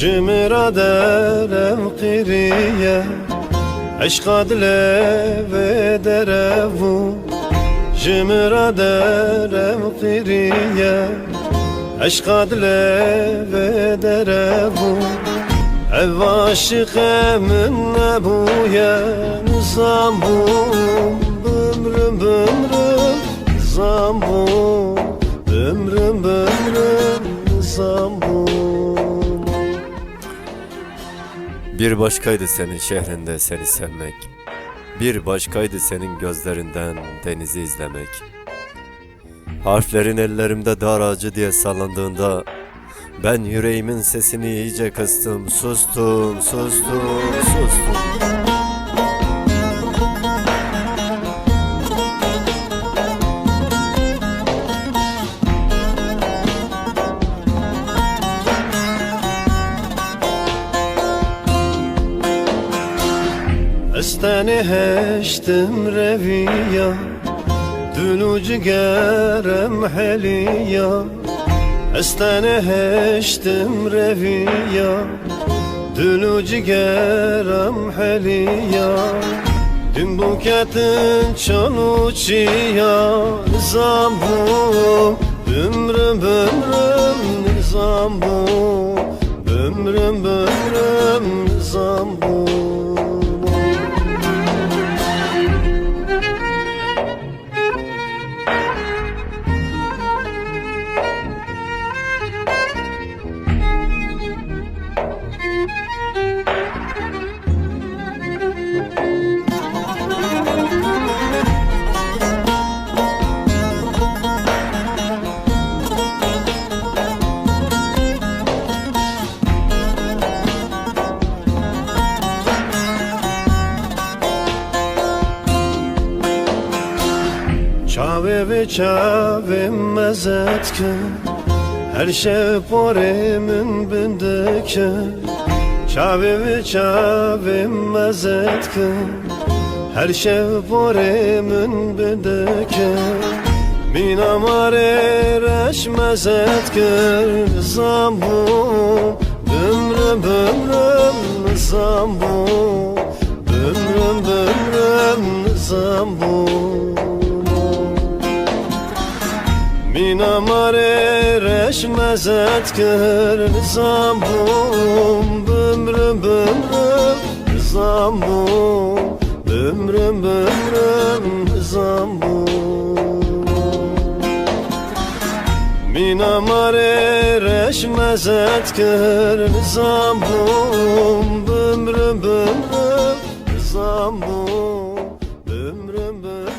جمرا درم قریه عشق دله و درو جمرا درم قریه عشق دله و درو او عاشق من نبویه نظام بوم بمرم بمرم نظام بوم بمرم بمرم نظام بوم. Bir başkaydı senin şehrinde seni sevmek, bir başkaydı senin gözlerinden denizi izlemek. Harflerin ellerimde dar ağacı diye sallandığında ben yüreğimin sesini iyice kıstım, sustum, sustum, sustum. استنی هشتم رویا دلو جگرم حلیا استنی هشتم رویا دلو جگرم حلیا دم بوکتن چانو چیا نظام بوم بمرم بمرم نظام بوم بمرم بمرم نظام بوم. Çave ve çave mezet ki her şey paremin bindeki çave ve çave mezet ki her şey paremin bindeki min amare reş mezet ki zambu bümrüm bümrüm zambu bümrüm bümrüm zambu min amare reş mezet kır nizam bum bümrüm bümrüm nizam bum bümrüm bümrüm nizam bum min amare reş mezet kır nizam bum bümrüm bümrüm nizam bum bümrüm bümrüm